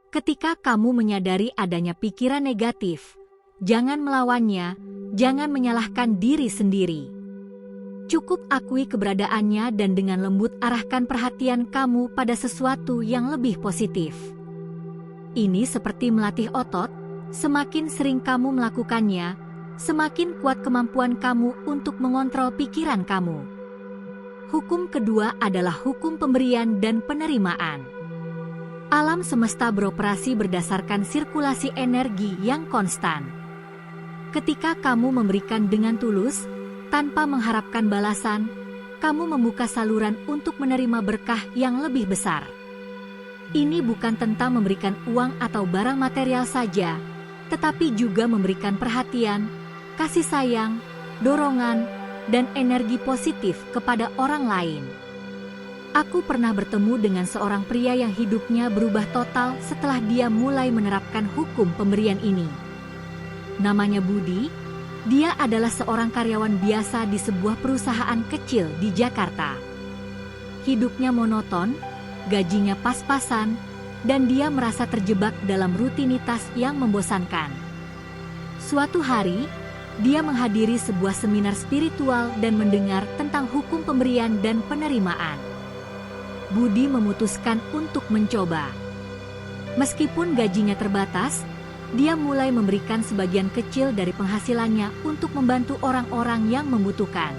Ketika kamu menyadari adanya pikiran negatif, jangan melawannya, jangan menyalahkan diri sendiri. Cukup akui keberadaannya dan dengan lembut arahkan perhatian kamu pada sesuatu yang lebih positif. Ini seperti melatih otot, semakin sering kamu melakukannya, semakin kuat kemampuan kamu untuk mengontrol pikiran kamu. Hukum kedua adalah hukum pemberian dan penerimaan. Alam semesta beroperasi berdasarkan sirkulasi energi yang konstan. Ketika kamu memberikan dengan tulus, tanpa mengharapkan balasan, kamu membuka saluran untuk menerima berkah yang lebih besar. Ini bukan tentang memberikan uang atau barang material saja, tetapi juga memberikan perhatian, kasih sayang, dorongan, dan energi positif kepada orang lain. Aku pernah bertemu dengan seorang pria yang hidupnya berubah total setelah dia mulai menerapkan hukum pemberian ini. Namanya Budi, dia adalah seorang karyawan biasa di sebuah perusahaan kecil di Jakarta. Hidupnya monoton, gajinya pas-pasan, dan dia merasa terjebak dalam rutinitas yang membosankan. Suatu hari, dia menghadiri sebuah seminar spiritual dan mendengar tentang hukum pemberian dan penerimaan. Budi memutuskan untuk mencoba. Meskipun gajinya terbatas, dia mulai memberikan sebagian kecil dari penghasilannya untuk membantu orang-orang yang membutuhkan.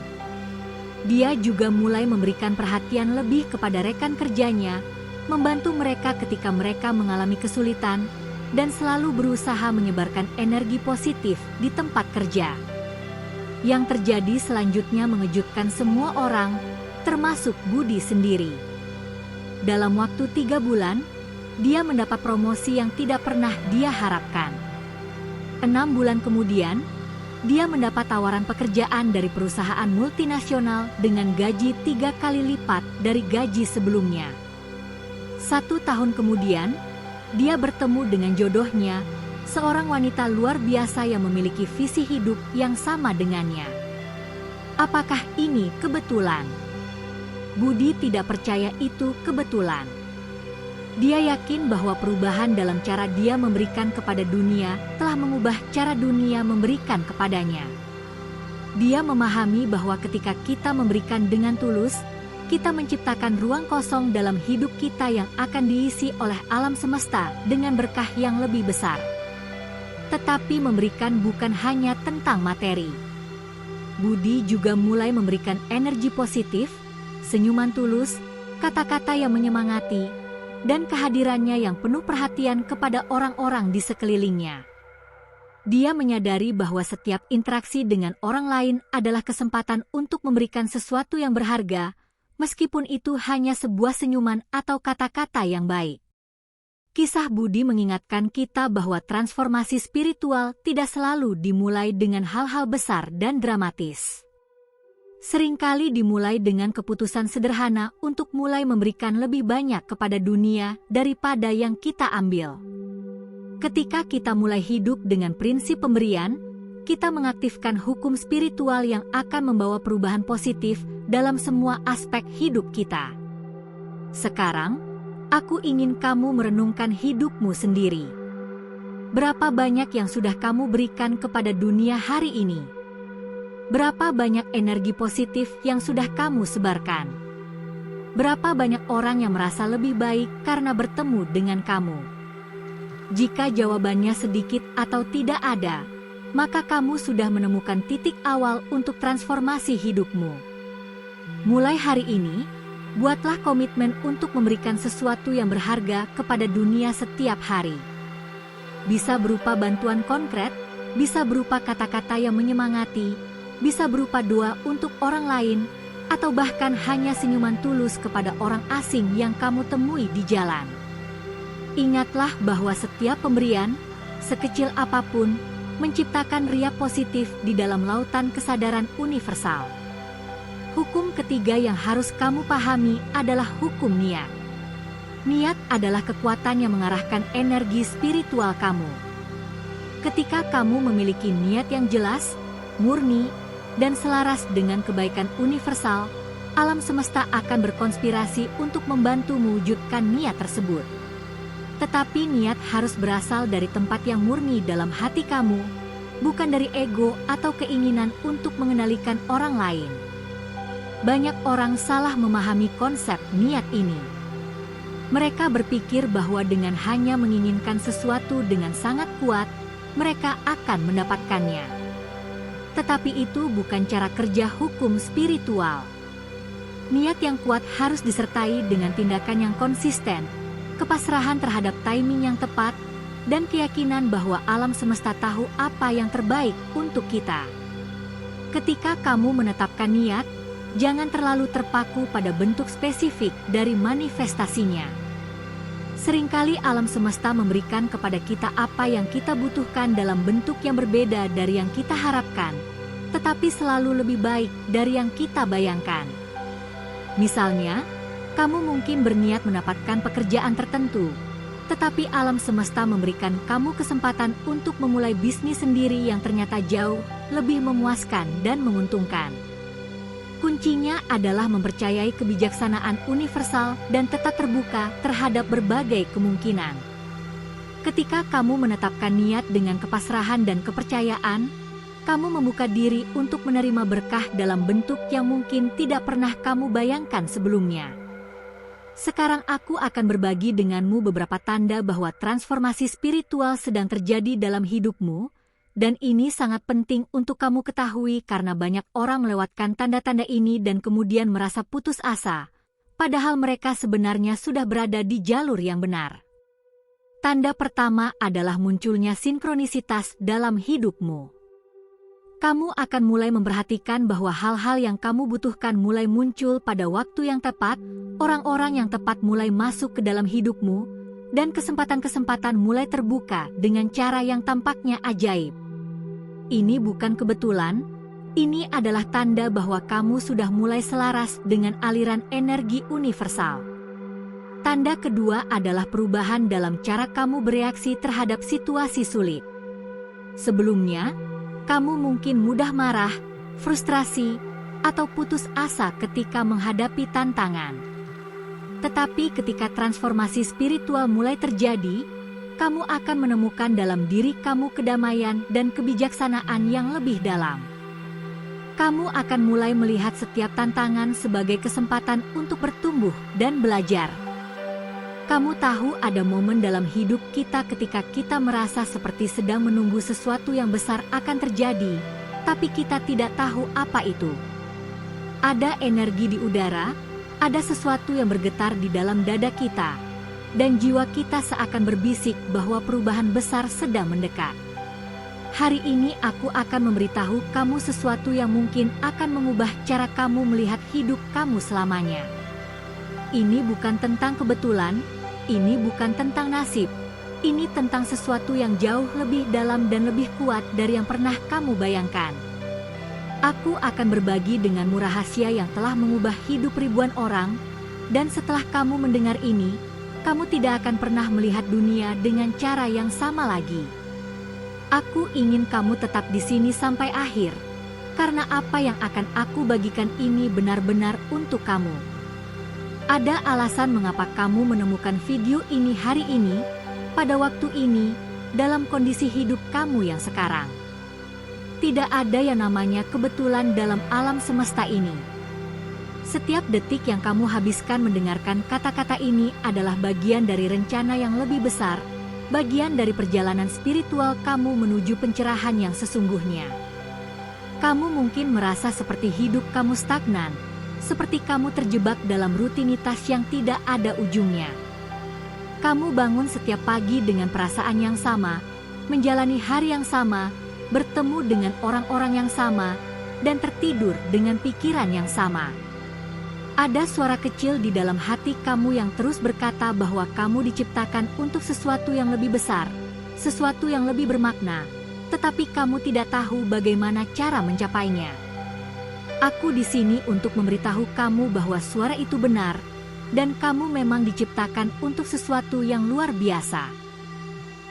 Dia juga mulai memberikan perhatian lebih kepada rekan kerjanya, membantu mereka ketika mereka mengalami kesulitan, dan selalu berusaha menyebarkan energi positif di tempat kerja. Yang terjadi selanjutnya mengejutkan semua orang, termasuk Budi sendiri. Dalam waktu 3 bulan, dia mendapat promosi yang tidak pernah dia harapkan. 6 bulan kemudian, dia mendapat tawaran pekerjaan dari perusahaan multinasional dengan gaji 3 kali lipat dari gaji sebelumnya. 1 tahun kemudian, dia bertemu dengan jodohnya, seorang wanita luar biasa yang memiliki visi hidup yang sama dengannya. Apakah ini kebetulan? Budi tidak percaya itu kebetulan. Dia yakin bahwa perubahan dalam cara dia memberikan kepada dunia telah mengubah cara dunia memberikan kepadanya. Dia memahami bahwa ketika kita memberikan dengan tulus, kita menciptakan ruang kosong dalam hidup kita yang akan diisi oleh alam semesta dengan berkah yang lebih besar. Tetapi memberikan bukan hanya tentang materi. Budi juga mulai memberikan energi positif, senyuman tulus, kata-kata yang menyemangati, dan kehadirannya yang penuh perhatian kepada orang-orang di sekelilingnya. Dia menyadari bahwa setiap interaksi dengan orang lain adalah kesempatan untuk memberikan sesuatu yang berharga, meskipun itu hanya sebuah senyuman atau kata-kata yang baik. Kisah Budi mengingatkan kita bahwa transformasi spiritual tidak selalu dimulai dengan hal-hal besar dan dramatis. Seringkali dimulai dengan keputusan sederhana untuk mulai memberikan lebih banyak kepada dunia daripada yang kita ambil. Ketika kita mulai hidup dengan prinsip pemberian, kita mengaktifkan hukum spiritual yang akan membawa perubahan positif dalam semua aspek hidup kita. Sekarang, aku ingin kamu merenungkan hidupmu sendiri. Berapa banyak yang sudah kamu berikan kepada dunia hari ini? Berapa banyak energi positif yang sudah kamu sebarkan? Berapa banyak orang yang merasa lebih baik karena bertemu dengan kamu? Jika jawabannya sedikit atau tidak ada, maka kamu sudah menemukan titik awal untuk transformasi hidupmu. Mulai hari ini, buatlah komitmen untuk memberikan sesuatu yang berharga kepada dunia setiap hari. Bisa berupa bantuan konkret, bisa berupa kata-kata yang menyemangati, bisa berupa doa untuk orang lain, atau bahkan hanya senyuman tulus kepada orang asing yang kamu temui di jalan. Ingatlah bahwa setiap pemberian, sekecil apapun, menciptakan ria positif di dalam lautan kesadaran universal. Hukum ketiga yang harus kamu pahami adalah hukum niat. Niat adalah kekuatan yang mengarahkan energi spiritual kamu. Ketika kamu memiliki niat yang jelas, murni, dan selaras dengan kebaikan universal, alam semesta akan berkonspirasi untuk membantu mewujudkan niat tersebut. Tetapi niat harus berasal dari tempat yang murni dalam hati kamu, bukan dari ego atau keinginan untuk mengendalikan orang lain. Banyak orang salah memahami konsep niat ini. Mereka berpikir bahwa dengan hanya menginginkan sesuatu dengan sangat kuat, mereka akan mendapatkannya. Tetapi itu bukan cara kerja hukum spiritual. Niat yang kuat harus disertai dengan tindakan yang konsisten, kepasrahan terhadap timing yang tepat, dan keyakinan bahwa alam semesta tahu apa yang terbaik untuk kita. Ketika kamu menetapkan niat, jangan terlalu terpaku pada bentuk spesifik dari manifestasinya. Seringkali alam semesta memberikan kepada kita apa yang kita butuhkan dalam bentuk yang berbeda dari yang kita harapkan, tetapi selalu lebih baik dari yang kita bayangkan. Misalnya, kamu mungkin berniat mendapatkan pekerjaan tertentu, tetapi alam semesta memberikan kamu kesempatan untuk memulai bisnis sendiri yang ternyata jauh lebih memuaskan dan menguntungkan. Kuncinya adalah mempercayai kebijaksanaan universal dan tetap terbuka terhadap berbagai kemungkinan. Ketika kamu menetapkan niat dengan kepasrahan dan kepercayaan, kamu membuka diri untuk menerima berkah dalam bentuk yang mungkin tidak pernah kamu bayangkan sebelumnya. Sekarang aku akan berbagi denganmu beberapa tanda bahwa transformasi spiritual sedang terjadi dalam hidupmu, dan ini sangat penting untuk kamu ketahui karena banyak orang melewatkan tanda-tanda ini dan kemudian merasa putus asa, padahal mereka sebenarnya sudah berada di jalur yang benar. Tanda pertama adalah munculnya sinkronisitas dalam hidupmu. Kamu akan mulai memperhatikan bahwa hal-hal yang kamu butuhkan mulai muncul pada waktu yang tepat, orang-orang yang tepat mulai masuk ke dalam hidupmu, dan kesempatan-kesempatan mulai terbuka dengan cara yang tampaknya ajaib. Ini bukan kebetulan, ini adalah tanda bahwa kamu sudah mulai selaras dengan aliran energi universal. Tanda kedua adalah perubahan dalam cara kamu bereaksi terhadap situasi sulit. Sebelumnya, kamu mungkin mudah marah, frustrasi, atau putus asa ketika menghadapi tantangan. Tetapi ketika transformasi spiritual mulai terjadi, kamu akan menemukan dalam diri kamu kedamaian dan kebijaksanaan yang lebih dalam. Kamu akan mulai melihat setiap tantangan sebagai kesempatan untuk bertumbuh dan belajar. Kamu tahu ada momen dalam hidup kita ketika kita merasa seperti sedang menunggu sesuatu yang besar akan terjadi, tapi kita tidak tahu apa itu. Ada energi di udara, ada sesuatu yang bergetar di dalam dada kita, dan jiwa kita seakan berbisik bahwa perubahan besar sedang mendekat. Hari ini aku akan memberitahu kamu sesuatu yang mungkin akan mengubah cara kamu melihat hidup kamu selamanya. Ini bukan tentang kebetulan, ini bukan tentang nasib, ini tentang sesuatu yang jauh lebih dalam dan lebih kuat dari yang pernah kamu bayangkan. Aku akan berbagi denganmu rahasia yang telah mengubah hidup ribuan orang, dan setelah kamu mendengar ini, kamu tidak akan pernah melihat dunia dengan cara yang sama lagi. Aku ingin kamu tetap di sini sampai akhir, karena apa yang akan aku bagikan ini benar-benar untuk kamu. Ada alasan mengapa kamu menemukan video ini hari ini, pada waktu ini, dalam kondisi hidup kamu yang sekarang. Tidak ada yang namanya kebetulan dalam alam semesta ini. Setiap detik yang kamu habiskan mendengarkan kata-kata ini adalah bagian dari rencana yang lebih besar, bagian dari perjalanan spiritual kamu menuju pencerahan yang sesungguhnya. Kamu mungkin merasa seperti hidup kamu stagnan, seperti kamu terjebak dalam rutinitas yang tidak ada ujungnya. Kamu bangun setiap pagi dengan perasaan yang sama, menjalani hari yang sama, bertemu dengan orang-orang yang sama, dan tertidur dengan pikiran yang sama. Ada suara kecil di dalam hati kamu yang terus berkata bahwa kamu diciptakan untuk sesuatu yang lebih besar, sesuatu yang lebih bermakna, tetapi kamu tidak tahu bagaimana cara mencapainya. Aku di sini untuk memberitahu kamu bahwa suara itu benar, dan kamu memang diciptakan untuk sesuatu yang luar biasa.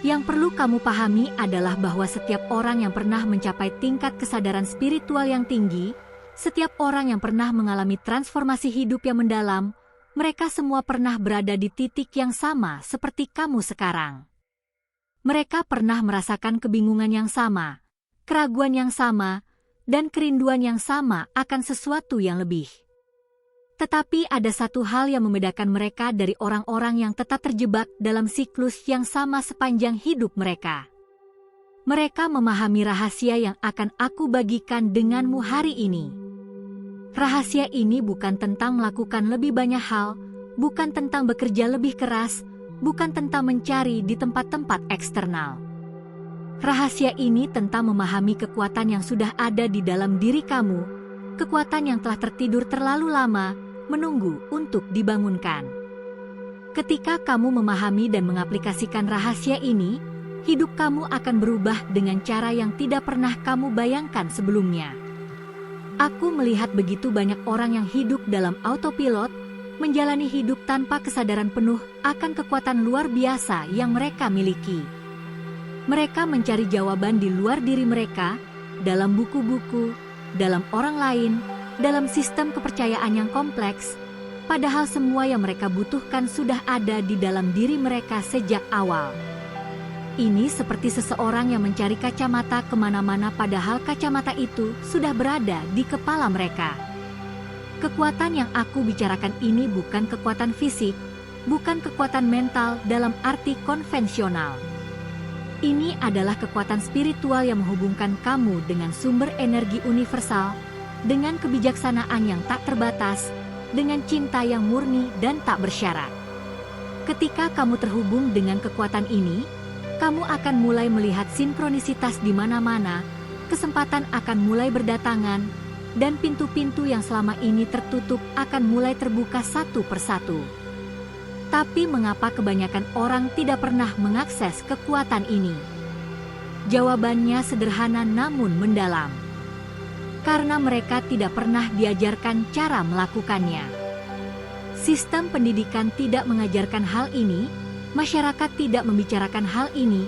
Yang perlu kamu pahami adalah bahwa setiap orang yang pernah mencapai tingkat kesadaran spiritual yang tinggi, setiap orang yang pernah mengalami transformasi hidup yang mendalam, Mereka semua pernah berada di titik yang sama seperti kamu sekarang. Mereka pernah merasakan kebingungan yang sama, keraguan yang sama, dan kerinduan yang sama akan sesuatu yang lebih. Tetapi ada satu hal yang membedakan mereka dari orang-orang yang tetap terjebak dalam siklus yang sama sepanjang hidup mereka. Mereka memahami rahasia yang akan aku bagikan denganmu hari ini. Rahasia ini bukan tentang melakukan lebih banyak hal, bukan tentang bekerja lebih keras, bukan tentang mencari di tempat-tempat eksternal. Rahasia ini tentang memahami kekuatan yang sudah ada di dalam diri kamu, kekuatan yang telah tertidur terlalu lama, menunggu untuk dibangunkan. Ketika kamu memahami dan mengaplikasikan rahasia ini, hidup kamu akan berubah dengan cara yang tidak pernah kamu bayangkan sebelumnya. Aku melihat begitu banyak orang yang hidup dalam autopilot, menjalani hidup tanpa kesadaran penuh akan kekuatan luar biasa yang mereka miliki. Mereka mencari jawaban di luar diri mereka, dalam buku-buku, dalam orang lain, dalam sistem kepercayaan yang kompleks, padahal semua yang mereka butuhkan sudah ada di dalam diri mereka sejak awal. Ini seperti seseorang yang mencari kacamata kemana-mana padahal kacamata itu sudah berada di kepala mereka. Kekuatan yang aku bicarakan ini bukan kekuatan fisik, bukan kekuatan mental dalam arti konvensional. Ini adalah kekuatan spiritual yang menghubungkan kamu dengan sumber energi universal, dengan kebijaksanaan yang tak terbatas, dengan cinta yang murni dan tak bersyarat. Ketika kamu terhubung dengan kekuatan ini, kamu akan mulai melihat sinkronisitas di mana-mana, kesempatan akan mulai berdatangan, dan pintu-pintu yang selama ini tertutup akan mulai terbuka satu persatu. Tapi mengapa kebanyakan orang tidak pernah mengakses kekuatan ini? Jawabannya sederhana namun mendalam. Karena mereka tidak pernah diajarkan cara melakukannya. Sistem pendidikan tidak mengajarkan hal ini, masyarakat tidak membicarakan hal ini,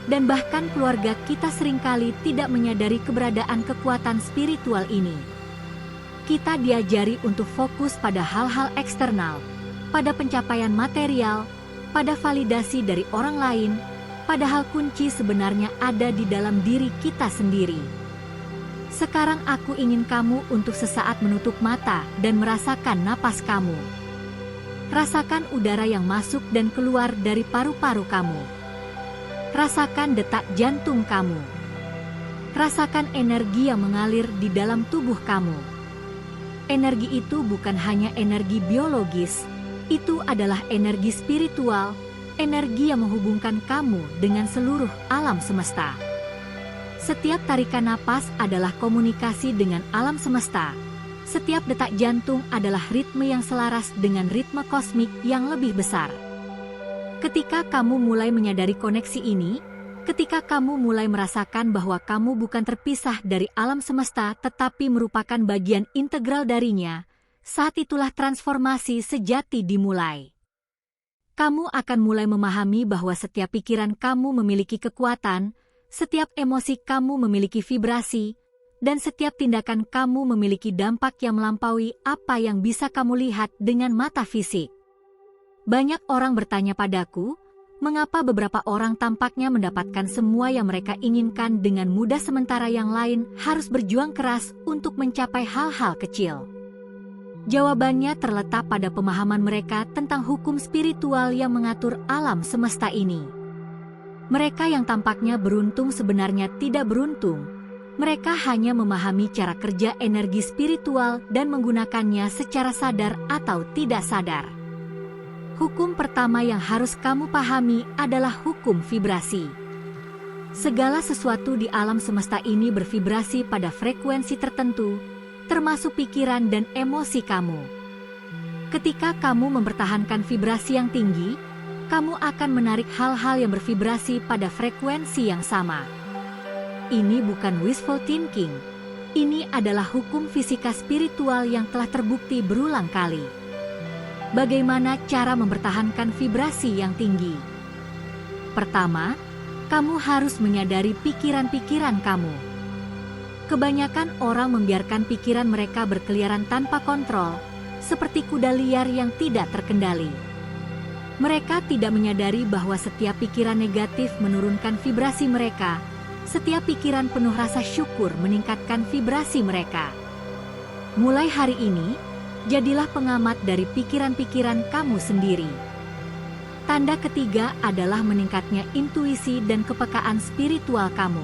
dan bahkan keluarga kita seringkali tidak menyadari keberadaan kekuatan spiritual ini. Kita diajari untuk fokus pada hal-hal eksternal, pada pencapaian material, pada validasi dari orang lain, padahal kunci sebenarnya ada di dalam diri kita sendiri. Sekarang aku ingin kamu untuk sesaat menutup mata dan merasakan napas kamu. Rasakan udara yang masuk dan keluar dari paru-paru kamu. Rasakan detak jantung kamu. Rasakan energi yang mengalir di dalam tubuh kamu. Energi itu bukan hanya energi biologis, itu adalah energi spiritual, energi yang menghubungkan kamu dengan seluruh alam semesta. Setiap tarikan napas adalah komunikasi dengan alam semesta. Setiap detak jantung adalah ritme yang selaras dengan ritme kosmik yang lebih besar. Ketika kamu mulai menyadari koneksi ini, ketika kamu mulai merasakan bahwa kamu bukan terpisah dari alam semesta tetapi merupakan bagian integral darinya, saat itulah transformasi sejati dimulai. Kamu akan mulai memahami bahwa setiap pikiran kamu memiliki kekuatan, setiap emosi kamu memiliki vibrasi, dan setiap tindakan kamu memiliki dampak yang melampaui apa yang bisa kamu lihat dengan mata fisik. Banyak orang bertanya padaku, mengapa beberapa orang tampaknya mendapatkan semua yang mereka inginkan dengan mudah sementara yang lain harus berjuang keras untuk mencapai hal-hal kecil. Jawabannya terletak pada pemahaman mereka tentang hukum spiritual yang mengatur alam semesta ini. Mereka yang tampaknya beruntung sebenarnya tidak beruntung. Mereka hanya memahami cara kerja energi spiritual dan menggunakannya secara sadar atau tidak sadar. Hukum pertama yang harus kamu pahami adalah hukum vibrasi. Segala sesuatu di alam semesta ini bervibrasi pada frekuensi tertentu, termasuk pikiran dan emosi kamu. Ketika kamu mempertahankan vibrasi yang tinggi, kamu akan menarik hal-hal yang bervibrasi pada frekuensi yang sama. Ini bukan wishful thinking. Ini adalah hukum fisika spiritual yang telah terbukti berulang kali. Bagaimana cara mempertahankan vibrasi yang tinggi? Pertama, kamu harus menyadari pikiran-pikiran kamu. Kebanyakan orang membiarkan pikiran mereka berkeliaran tanpa kontrol, seperti kuda liar yang tidak terkendali. Mereka tidak menyadari bahwa setiap pikiran negatif menurunkan vibrasi mereka, setiap pikiran penuh rasa syukur meningkatkan vibrasi mereka. Mulai hari ini, jadilah pengamat dari pikiran-pikiran kamu sendiri. Tanda ketiga adalah meningkatnya intuisi dan kepekaan spiritual kamu.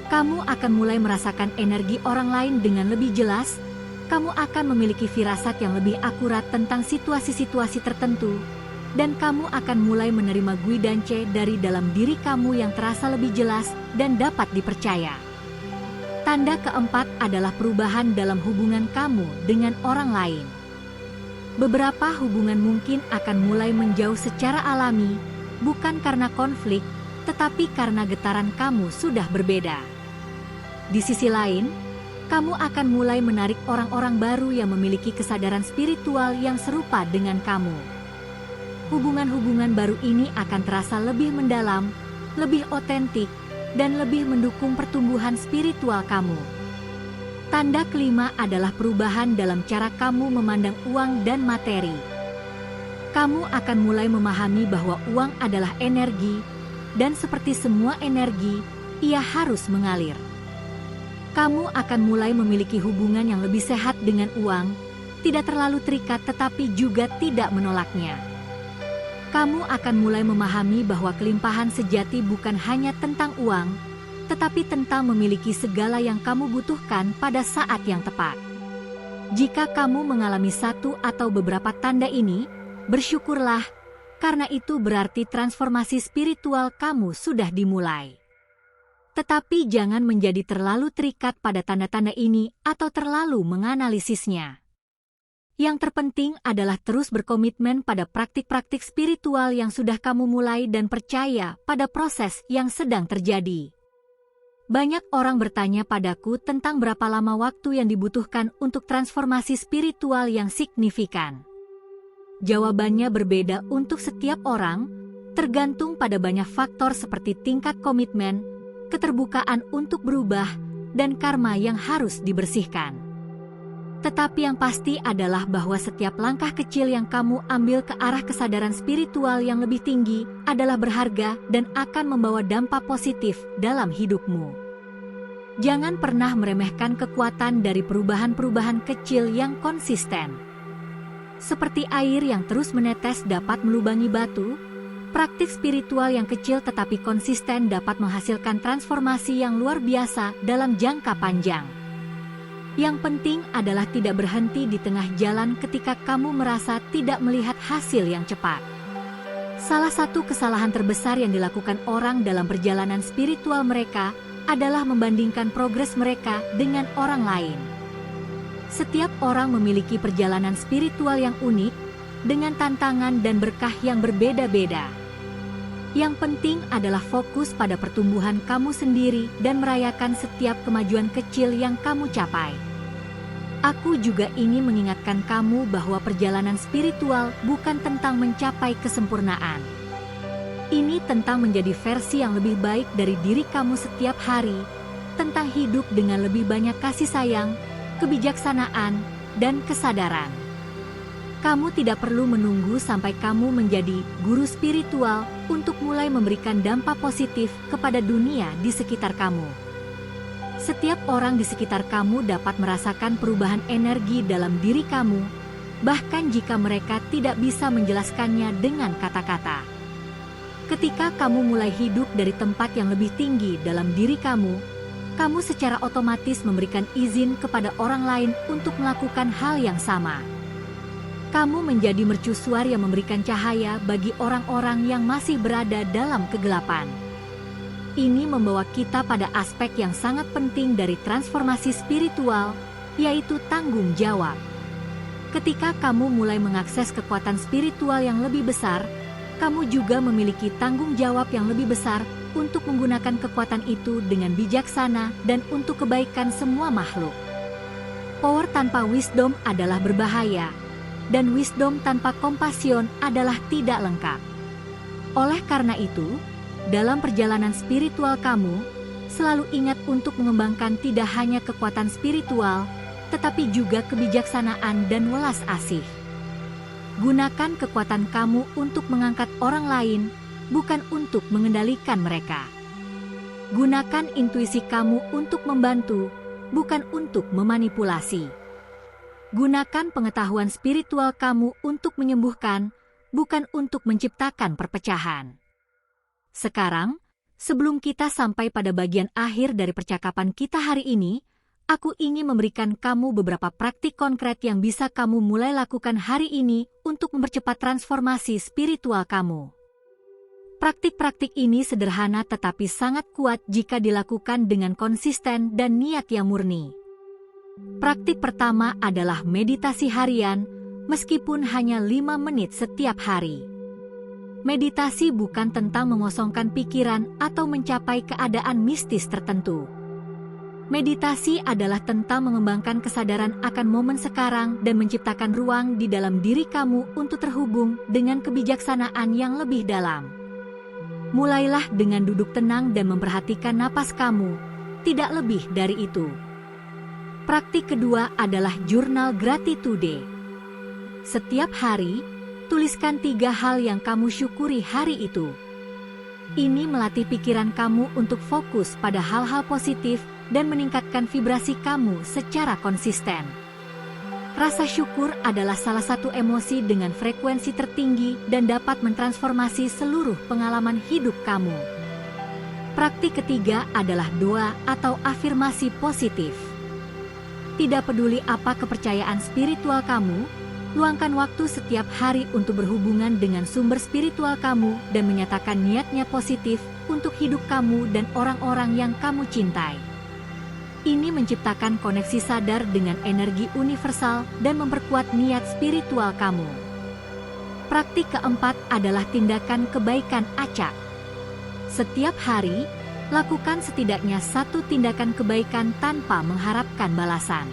Kamu akan mulai merasakan energi orang lain dengan lebih jelas. Kamu akan memiliki firasat yang lebih akurat tentang situasi-situasi tertentu, dan kamu akan mulai menerima guidance dari dalam diri kamu yang terasa lebih jelas dan dapat dipercaya. Tanda keempat adalah perubahan dalam hubungan kamu dengan orang lain. Beberapa hubungan mungkin akan mulai menjauh secara alami, bukan karena konflik, tetapi karena getaran kamu sudah berbeda. Di sisi lain, kamu akan mulai menarik orang-orang baru yang memiliki kesadaran spiritual yang serupa dengan kamu. Hubungan-hubungan baru ini akan terasa lebih mendalam, lebih otentik, dan lebih mendukung pertumbuhan spiritual kamu. Tanda kelima adalah perubahan dalam cara kamu memandang uang dan materi. Kamu akan mulai memahami bahwa uang adalah energi, dan seperti semua energi, ia harus mengalir. Kamu akan mulai memiliki hubungan yang lebih sehat dengan uang, tidak terlalu terikat tetapi juga tidak menolaknya. Kamu akan mulai memahami bahwa kelimpahan sejati bukan hanya tentang uang, tetapi tentang memiliki segala yang kamu butuhkan pada saat yang tepat. Jika kamu mengalami satu atau beberapa tanda ini, bersyukurlah, karena itu berarti transformasi spiritual kamu sudah dimulai. Tetapi jangan menjadi terlalu terikat pada tanda-tanda ini atau terlalu menganalisisnya. Yang terpenting adalah terus berkomitmen pada praktik-praktik spiritual yang sudah kamu mulai dan percaya pada proses yang sedang terjadi. Banyak orang bertanya padaku tentang berapa lama waktu yang dibutuhkan untuk transformasi spiritual yang signifikan. Jawabannya berbeda untuk setiap orang, tergantung pada banyak faktor seperti tingkat komitmen, keterbukaan untuk berubah, dan karma yang harus dibersihkan. Tetapi yang pasti adalah bahwa setiap langkah kecil yang kamu ambil ke arah kesadaran spiritual yang lebih tinggi adalah berharga dan akan membawa dampak positif dalam hidupmu. Jangan pernah meremehkan kekuatan dari perubahan-perubahan kecil yang konsisten. Seperti air yang terus menetes dapat melubangi batu, praktik spiritual yang kecil tetapi konsisten dapat menghasilkan transformasi yang luar biasa dalam jangka panjang. Yang penting adalah tidak berhenti di tengah jalan ketika kamu merasa tidak melihat hasil yang cepat. Salah satu kesalahan terbesar yang dilakukan orang dalam perjalanan spiritual mereka adalah membandingkan progres mereka dengan orang lain. Setiap orang memiliki perjalanan spiritual yang unik, dengan tantangan dan berkah yang berbeda-beda. Yang penting adalah fokus pada pertumbuhan kamu sendiri dan merayakan setiap kemajuan kecil yang kamu capai. Aku juga ingin mengingatkan kamu bahwa perjalanan spiritual bukan tentang mencapai kesempurnaan. Ini tentang menjadi versi yang lebih baik dari diri kamu setiap hari, tentang hidup dengan lebih banyak kasih sayang, kebijaksanaan, dan kesadaran. Kamu tidak perlu menunggu sampai kamu menjadi guru spiritual untuk mulai memberikan dampak positif kepada dunia di sekitar kamu. Setiap orang di sekitar kamu dapat merasakan perubahan energi dalam diri kamu, bahkan jika mereka tidak bisa menjelaskannya dengan kata-kata. Ketika kamu mulai hidup dari tempat yang lebih tinggi dalam diri kamu, kamu secara otomatis memberikan izin kepada orang lain untuk melakukan hal yang sama. Kamu menjadi mercusuar yang memberikan cahaya bagi orang-orang yang masih berada dalam kegelapan. Ini membawa kita pada aspek yang sangat penting dari transformasi spiritual, yaitu tanggung jawab. Ketika kamu mulai mengakses kekuatan spiritual yang lebih besar, kamu juga memiliki tanggung jawab yang lebih besar untuk menggunakan kekuatan itu dengan bijaksana dan untuk kebaikan semua makhluk. Power tanpa wisdom adalah berbahaya, dan wisdom tanpa kompasion adalah tidak lengkap. Oleh karena itu, dalam perjalanan spiritual kamu, selalu ingat untuk mengembangkan tidak hanya kekuatan spiritual, tetapi juga kebijaksanaan dan welas asih. Gunakan kekuatan kamu untuk mengangkat orang lain, bukan untuk mengendalikan mereka. Gunakan intuisi kamu untuk membantu, bukan untuk memanipulasi. Gunakan pengetahuan spiritual kamu untuk menyembuhkan, bukan untuk menciptakan perpecahan. Sekarang, sebelum kita sampai pada bagian akhir dari percakapan kita hari ini, aku ingin memberikan kamu beberapa praktik konkret yang bisa kamu mulai lakukan hari ini untuk mempercepat transformasi spiritual kamu. Praktik-praktik ini sederhana tetapi sangat kuat jika dilakukan dengan konsisten dan niat yang murni. Praktik pertama adalah meditasi harian, meskipun hanya 5 menit setiap hari. Meditasi bukan tentang mengosongkan pikiran atau mencapai keadaan mistis tertentu. Meditasi adalah tentang mengembangkan kesadaran akan momen sekarang dan menciptakan ruang di dalam diri kamu untuk terhubung dengan kebijaksanaan yang lebih dalam. Mulailah dengan duduk tenang dan memperhatikan napas kamu, tidak lebih dari itu. Praktik kedua adalah jurnal gratitude. Setiap hari, tuliskan 3 hal yang kamu syukuri hari itu. Ini melatih pikiran kamu untuk fokus pada hal-hal positif dan meningkatkan vibrasi kamu secara konsisten. Rasa syukur adalah salah satu emosi dengan frekuensi tertinggi dan dapat mentransformasi seluruh pengalaman hidup kamu. Praktik ketiga adalah doa atau afirmasi positif. Tidak peduli apa kepercayaan spiritual kamu, luangkan waktu setiap hari untuk berhubungan dengan sumber spiritual kamu dan menyatakan niatnya positif untuk hidup kamu dan orang-orang yang kamu cintai. Ini menciptakan koneksi sadar dengan energi universal dan memperkuat niat spiritual kamu. Praktik keempat adalah tindakan kebaikan acak. Setiap hari, lakukan setidaknya 1 tindakan kebaikan tanpa mengharapkan balasan.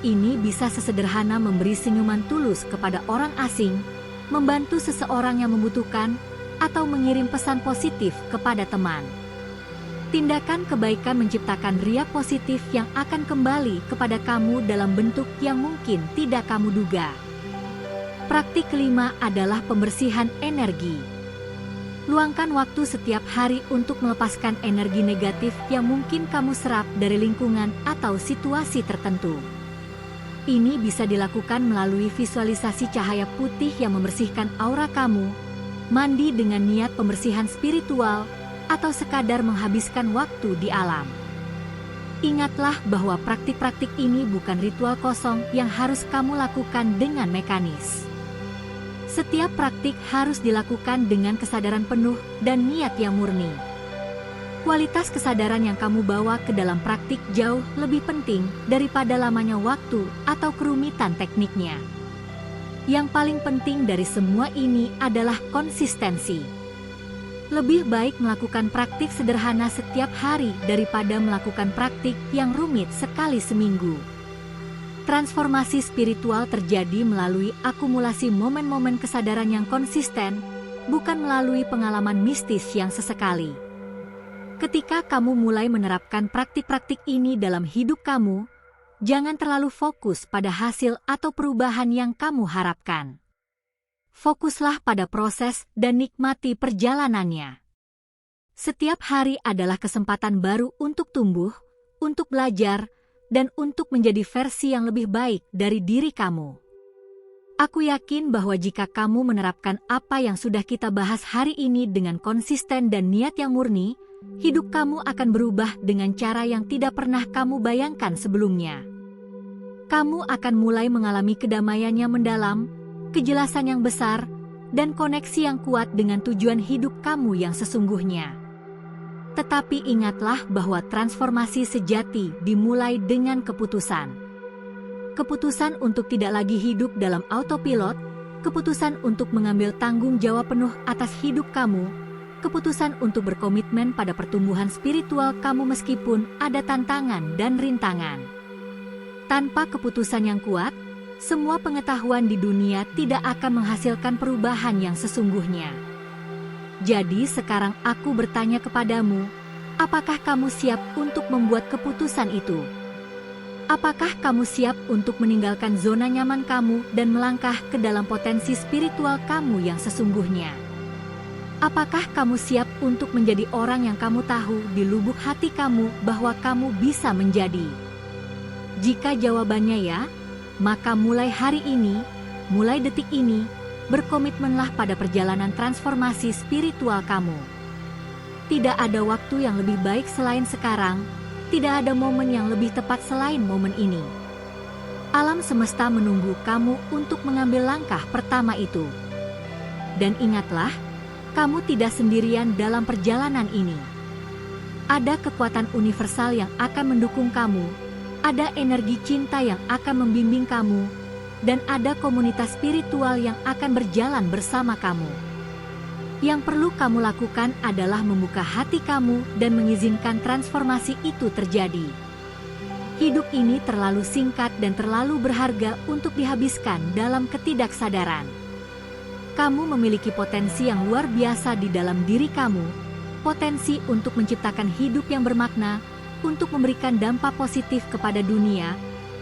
Ini bisa sesederhana memberi senyuman tulus kepada orang asing, membantu seseorang yang membutuhkan, atau mengirim pesan positif kepada teman. Tindakan kebaikan menciptakan ria positif yang akan kembali kepada kamu dalam bentuk yang mungkin tidak kamu duga. Praktik kelima adalah pembersihan energi. Luangkan waktu setiap hari untuk melepaskan energi negatif yang mungkin kamu serap dari lingkungan atau situasi tertentu. Ini bisa dilakukan melalui visualisasi cahaya putih yang membersihkan aura kamu, mandi dengan niat pembersihan spiritual, atau sekadar menghabiskan waktu di alam. Ingatlah bahwa praktik-praktik ini bukan ritual kosong yang harus kamu lakukan dengan mekanis. Setiap praktik harus dilakukan dengan kesadaran penuh dan niat yang murni. Kualitas kesadaran yang kamu bawa ke dalam praktik jauh lebih penting daripada lamanya waktu atau kerumitan tekniknya. Yang paling penting dari semua ini adalah konsistensi. Lebih baik melakukan praktik sederhana setiap hari daripada melakukan praktik yang rumit sekali seminggu. Transformasi spiritual terjadi melalui akumulasi momen-momen kesadaran yang konsisten, bukan melalui pengalaman mistis yang sesekali. Ketika kamu mulai menerapkan praktik-praktik ini dalam hidup kamu, jangan terlalu fokus pada hasil atau perubahan yang kamu harapkan. Fokuslah pada proses dan nikmati perjalanannya. Setiap hari adalah kesempatan baru untuk tumbuh, untuk belajar, dan untuk menjadi versi yang lebih baik dari diri kamu. Aku yakin bahwa jika kamu menerapkan apa yang sudah kita bahas hari ini dengan konsisten dan niat yang murni, hidup kamu akan berubah dengan cara yang tidak pernah kamu bayangkan sebelumnya. Kamu akan mulai mengalami kedamaian yang mendalam, kejelasan yang besar, dan koneksi yang kuat dengan tujuan hidup kamu yang sesungguhnya. Tetapi ingatlah bahwa transformasi sejati dimulai dengan keputusan. Keputusan untuk tidak lagi hidup dalam autopilot, keputusan untuk mengambil tanggung jawab penuh atas hidup kamu, keputusan untuk berkomitmen pada pertumbuhan spiritual kamu meskipun ada tantangan dan rintangan. Tanpa keputusan yang kuat, semua pengetahuan di dunia tidak akan menghasilkan perubahan yang sesungguhnya. Jadi sekarang aku bertanya kepadamu, apakah kamu siap untuk membuat keputusan itu? Apakah kamu siap untuk meninggalkan zona nyaman kamu dan melangkah ke dalam potensi spiritual kamu yang sesungguhnya? Apakah kamu siap untuk menjadi orang yang kamu tahu di lubuk hati kamu bahwa kamu bisa menjadi? Jika jawabannya ya, maka mulai hari ini, mulai detik ini, berkomitmenlah pada perjalanan transformasi spiritual kamu. Tidak ada waktu yang lebih baik selain sekarang, tidak ada momen yang lebih tepat selain momen ini. Alam semesta menunggu kamu untuk mengambil langkah pertama itu. Dan ingatlah, kamu tidak sendirian dalam perjalanan ini. Ada kekuatan universal yang akan mendukung kamu, ada energi cinta yang akan membimbing kamu, dan ada komunitas spiritual yang akan berjalan bersama kamu. Yang perlu kamu lakukan adalah membuka hati kamu dan mengizinkan transformasi itu terjadi. Hidup ini terlalu singkat dan terlalu berharga untuk dihabiskan dalam ketidaksadaran. Kamu memiliki potensi yang luar biasa di dalam diri kamu, potensi untuk menciptakan hidup yang bermakna, untuk memberikan dampak positif kepada dunia,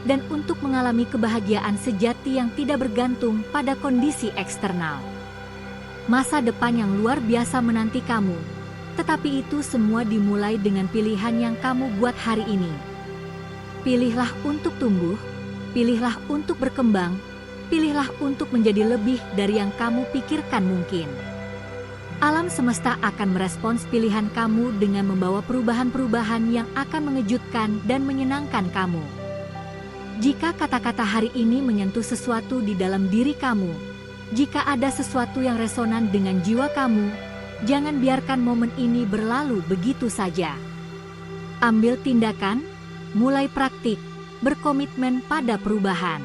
dan untuk mengalami kebahagiaan sejati yang tidak bergantung pada kondisi eksternal. Masa depan yang luar biasa menanti kamu, tetapi itu semua dimulai dengan pilihan yang kamu buat hari ini. Pilihlah untuk tumbuh, pilihlah untuk berkembang, pilihlah untuk menjadi lebih dari yang kamu pikirkan mungkin. Alam semesta akan merespons pilihan kamu dengan membawa perubahan-perubahan yang akan mengejutkan dan menyenangkan kamu. Jika kata-kata hari ini menyentuh sesuatu di dalam diri kamu, jika ada sesuatu yang resonan dengan jiwa kamu, jangan biarkan momen ini berlalu begitu saja. Ambil tindakan, mulai praktik, berkomitmen pada perubahan.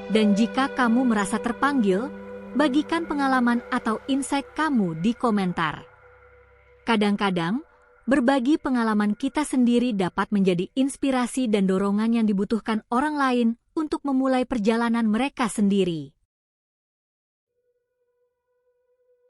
Dan jika kamu merasa terpanggil, bagikan pengalaman atau insight kamu di komentar. Kadang-kadang, berbagi pengalaman kita sendiri dapat menjadi inspirasi dan dorongan yang dibutuhkan orang lain untuk memulai perjalanan mereka sendiri.